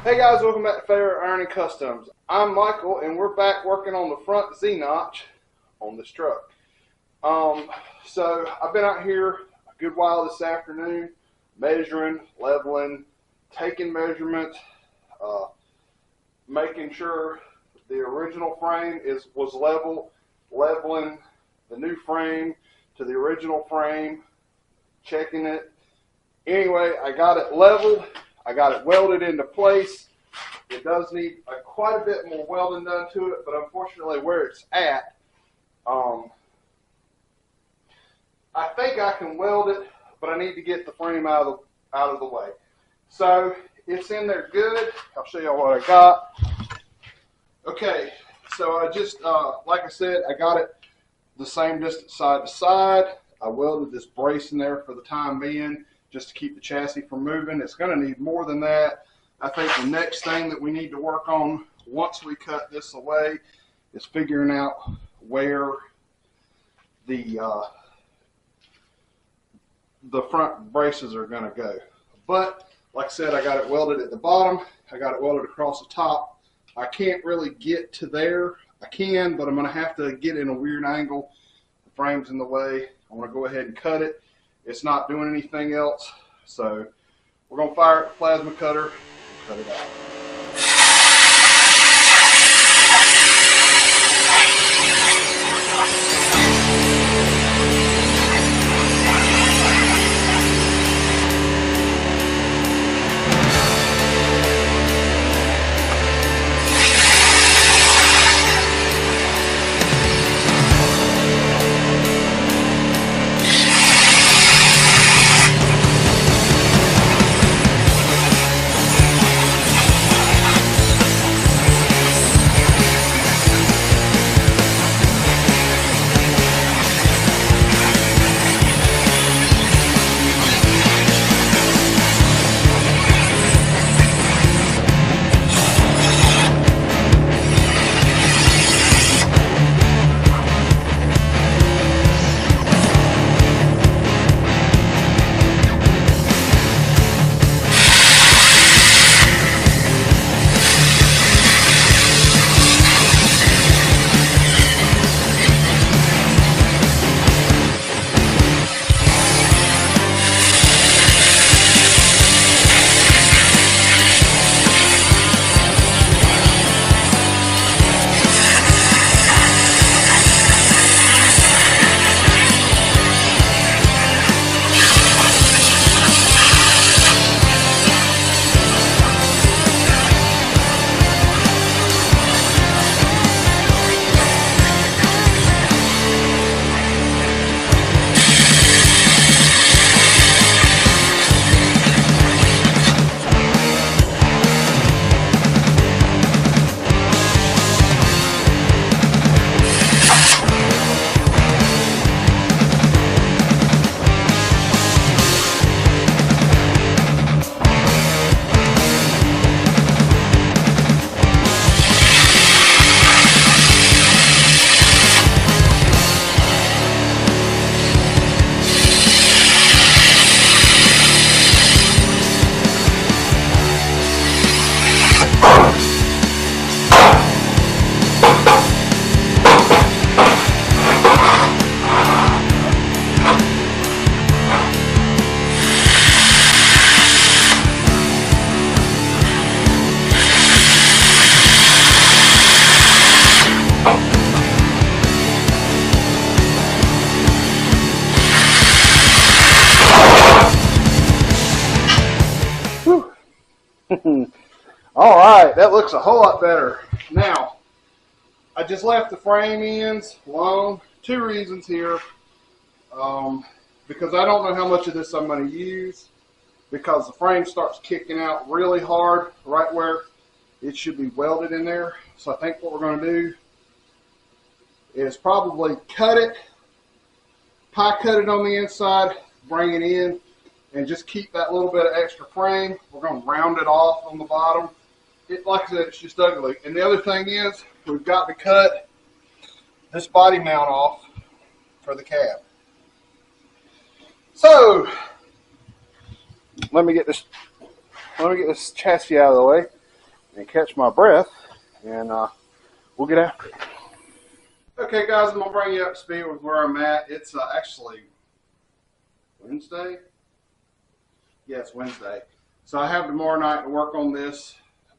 Hey guys, welcome back to Favorite Ironing Customs. I'm Michael and we're back working on the front Z-notch on this truck. So I've been out here a good while this afternoon, measuring, leveling, taking measurements, making sure the original frame was level, leveling the new frame to the original frame, checking it. Anyway, I got it leveled. I got it welded into place. It does need quite a bit more welding done to it, but unfortunately where it's at, I think I can weld it, but I need to get the frame out of the way. So it's in there good. I'll show you what I got. Okay, so I just, like I said, I got it the same distance side to side. I welded this brace in there for the time being, just to keep the chassis from moving. It's going to need more than that. I think the next thing that we need to work on once we cut this away is figuring out where the front braces are going to go. But like I said, I got it welded at the bottom. I got it welded across the top. I can't really get to there. I can, but I'm going to have to get in a weird angle. The frame's in the way. I want to go ahead and cut it. It's not doing anything else, so we're going to fire the plasma cutter and cut it out. Alright, that looks a whole lot better. Now, I just left the frame ends alone. Two reasons here. Because I don't know how much of this I'm going to use. Because the frame starts kicking out really hard right where it should be welded in there. So I think what we're going to do is probably cut it, pie cut it on the inside, bring it in, and just keep that little bit of extra frame. We're going to round it off on the bottom. Like I said, it's just ugly. And the other thing is, we've got to cut this body mount off for the cab. So let me get this chassis out of the way. and catch my breath, and we'll get after it. Okay, guys, I'm going to bring you up to speed with where I'm at. It's actually Wednesday. Yeah, it's Wednesday. So I have tomorrow night to work on this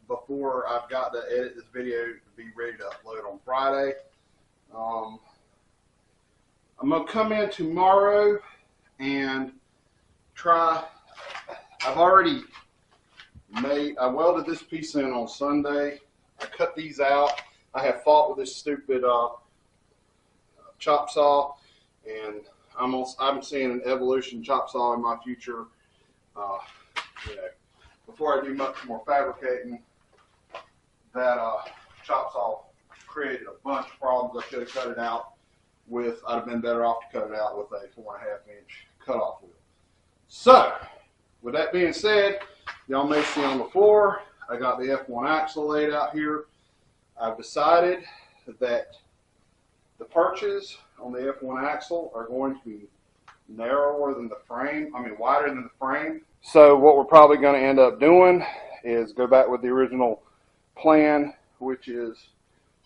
before I've got to edit this video to be ready to upload on Friday. I'm going to come in tomorrow and try. I welded this piece in on Sunday. I cut these out. I have fought with this stupid chop saw, and I'm seeing an evolution chop saw in my future. You know, before I do much more fabricating, that chop saw created a bunch of problems. I should have cut it out with. I'd have been better off to cut it out with a 4.5-inch cutoff wheel. So, with that being said, y'all may see on the floor, I got the F1 axle laid out here. I've decided that the perches on the F1 axle are going to be narrower than the frame, wider than the frame. So what we're probably going to end up doing is go back with the original plan, which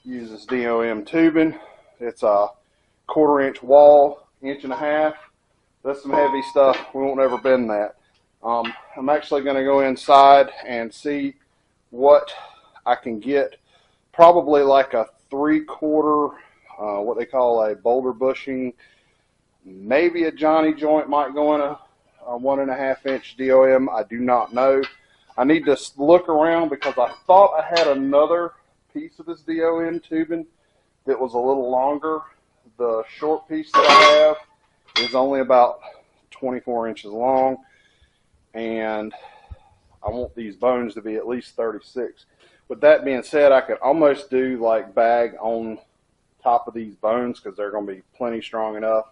uses DOM tubing. It's a 1/4 inch wall, 1.5 inches. That's some heavy stuff. We won't ever bend that. I'm actually going to go inside and see what I can get. Probably like a 3/4, what they call a boulder bushing. Maybe a Johnny joint might go in a 1.5 inch DOM. I do not know. I need to look around because I thought I had another piece of this DOM tubing that was a little longer. The short piece that I have is only about 24 inches long, and I want these bones to be at least 36. With that being said, I could almost do like bag on top of these bones because they're going to be plenty strong enough.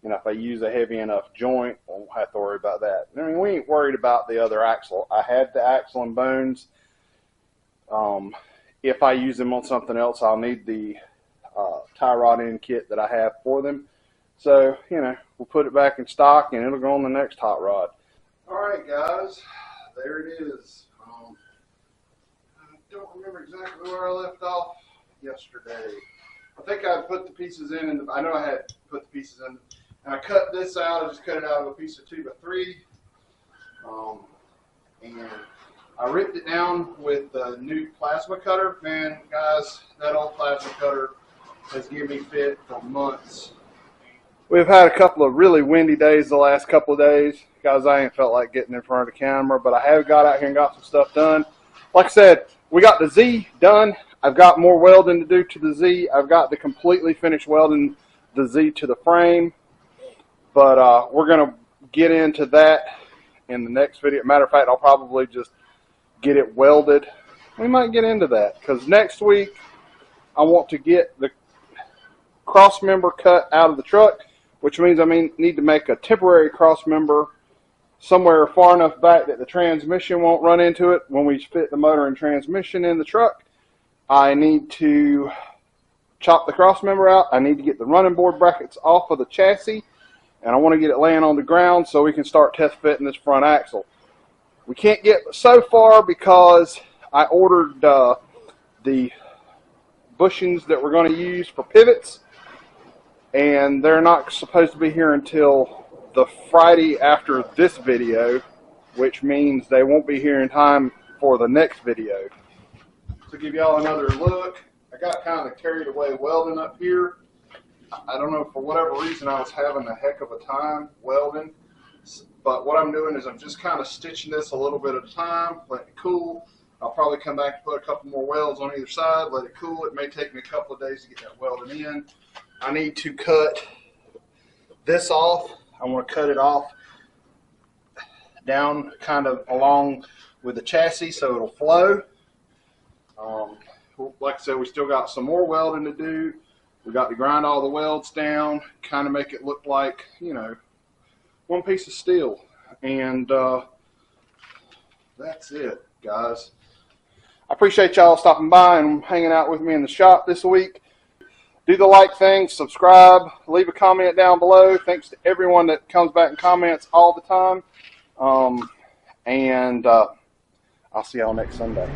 And if I use a heavy enough joint, I won't have to worry about that. We ain't worried about the other axle. I had the axle and bones. If I use them on something else, I'll need the tie rod end kit that I have for them. So, we'll put it back in stock and it'll go on the next hot rod. Alright guys, there it is. I don't remember exactly where I left off yesterday. I think I put the pieces in, I know I had put the pieces in, and I cut this out. I just cut it out of a piece of 2x3, and I ripped it down with the new plasma cutter. Man, guys, that old plasma cutter has given me fit for months. We've had a couple of really windy days the last couple of days. Guys, I ain't felt like getting in front of the camera, but I have got out here and got some stuff done. Like I said, we got the Z done. I've got more welding to do to the Z. I've got to completely finish welding the Z to the frame. But we're going to get into that in the next video. Matter of fact, I'll probably just get it welded. We might get into that because next week I want to get the cross member cut out of the truck, which means I need to make a temporary cross member somewhere far enough back that the transmission won't run into it when we fit the motor and transmission in the truck. I need to chop the cross member out. I need to get the running board brackets off of the chassis, and I want to get it laying on the ground so we can start test fitting this front axle. We can't get so far because I ordered the bushings that we're going to use for pivots, and they're not supposed to be here until the Friday after this video, which means they won't be here in time for the next video. To give y'all another look, I got kind of carried away welding up here. I don't know, for whatever reason I was having a heck of a time welding, but what I'm doing is I'm just kind of stitching this a little bit at a time, letting it cool. I'll probably come back and put a couple more welds on either side, let it cool. It may take me a couple of days to get that welded in. I need to cut this off. I want to cut it off down kind of along with the chassis so it'll flow. Like I said, we still got some more welding to do. We got to grind all the welds down, kind of make it look like, one piece of steel. And that's it, guys. I appreciate y'all stopping by and hanging out with me in the shop this week. Do the like thing, subscribe, leave a comment down below. Thanks to everyone that comes back and comments all the time. And I'll see y'all next Sunday.